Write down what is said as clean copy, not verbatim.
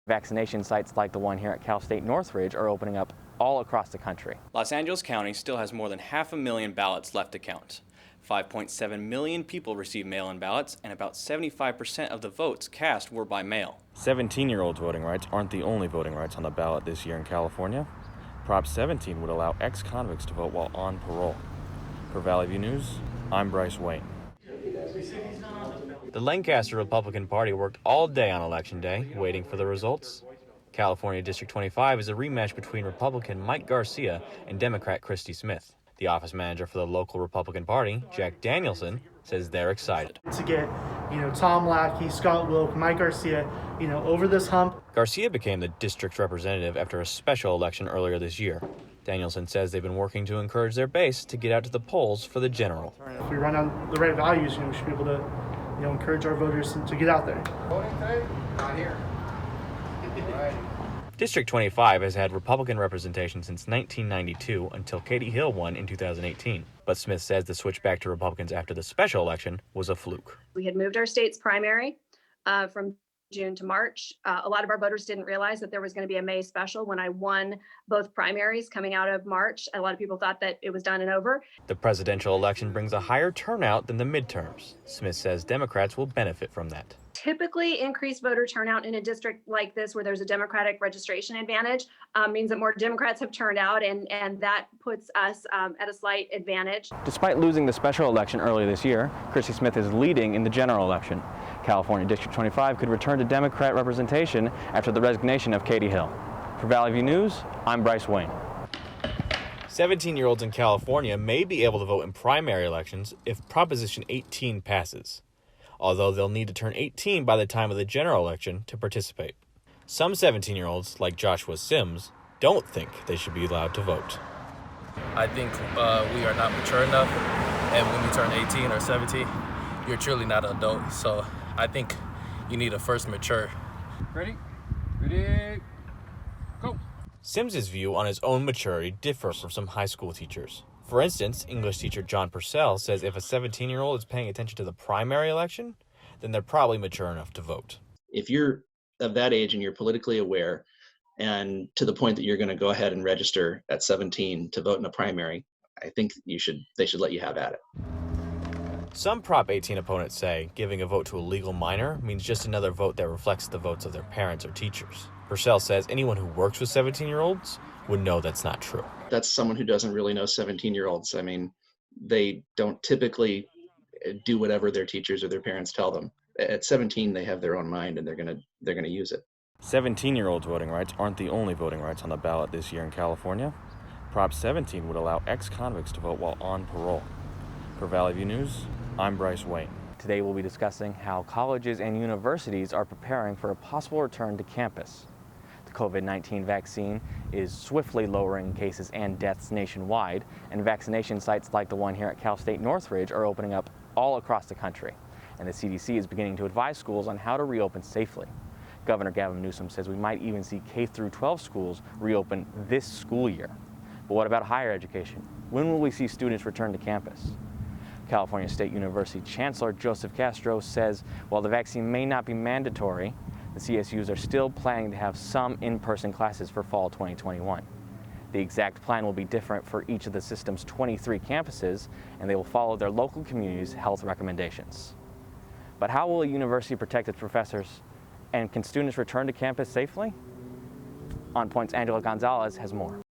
Vaccination sites like the one here at Cal State Northridge are opening up all across the country. Los Angeles County still has more than 500,000 ballots left to count. 5.7 million people received mail-in ballots, and about 75% of the votes cast were by mail. 17-year-olds' voting rights aren't the only voting rights on the ballot this year in California. Prop 17 would allow ex-convicts to vote while on parole. For Valley View News, I'm Bryce Wayne. The Lancaster Republican Party worked all day on Election Day, waiting for the results. California District 25 is a rematch between Republican Mike Garcia and Democrat Christy Smith. The office manager for the local Republican Party, Jack Danielson, says they're excited to get, Tom Lackey, Scott Wilk, Mike Garcia, over this hump. Garcia became the district's representative after a special election earlier this year. Danielson says they've been working to encourage their base to get out to the polls for the general. If we run on the right values, we should be able to, encourage our voters to get out there. Voting day? Not here. District 25 has had Republican representation since 1992 until Katie Hill won in 2018. But Smith says the switch back to Republicans after the special election was a fluke. We had moved our state's primary from June to March. A lot of our voters didn't realize that there was going to be a May special when I won both primaries coming out of March. A lot of people thought that it was done and over. The presidential election brings a higher turnout than the midterms. Smith says Democrats will benefit from that. Typically, increased voter turnout in a district like this where there's a Democratic registration advantage means that more Democrats have turned out, and that puts us at a slight advantage. Despite losing the special election earlier this year, Christy Smith is leading in the general election. California District 25 could return to Democrat representation after the resignation of Katie Hill. For Valley View News, I'm Bryce Wayne. 17-year-olds in California may be able to vote in primary elections if Proposition 18 passes, although they'll need to turn 18 by the time of the general election to participate. Some 17-year-olds, like Joshua Sims, don't think they should be allowed to vote. I think we are not mature enough, and when you turn 18 or 17, you're truly not an adult. So I think you need to first mature. Ready, go. Sims's view on his own maturity differs from some high school teachers. For instance, English teacher John Purcell says if a 17-year-old is paying attention to the primary election, then they're probably mature enough to vote. If you're of that age and you're politically aware and to the point that you're going to go ahead and register at 17 to vote in a primary, I think they should let you have at it. Some Prop 18 opponents say giving a vote to a legal minor means just another vote that reflects the votes of their parents or teachers. Purcell says anyone who works with 17-year-olds would know that's not true. That's someone who doesn't really know 17-year-olds. I mean, they don't typically do whatever their teachers or their parents tell them. At 17, they have their own mind and they're gonna use it. 17-year-olds' voting rights aren't the only voting rights on the ballot this year in California. Prop 17 would allow ex-convicts to vote while on parole. For Valley View News, I'm Bryce Wayne. Today we'll be discussing how colleges and universities are preparing for a possible return to campus. The COVID-19 vaccine is swiftly lowering cases and deaths nationwide, and vaccination sites like the one here at Cal State Northridge are opening up all across the country. And the CDC is beginning to advise schools on how to reopen safely. Governor Gavin Newsom says we might even see K-12 schools reopen this school year. But what about higher education? When will we see students return to campus? California State University Chancellor Joseph Castro says while the vaccine may not be mandatory, the CSUs are still planning to have some in-person classes for fall 2021. The exact plan will be different for each of the system's 23 campuses, and they will follow their local community's health recommendations. But how will a university protect its professors, and can students return to campus safely? On Point's Angela Gonzalez has more.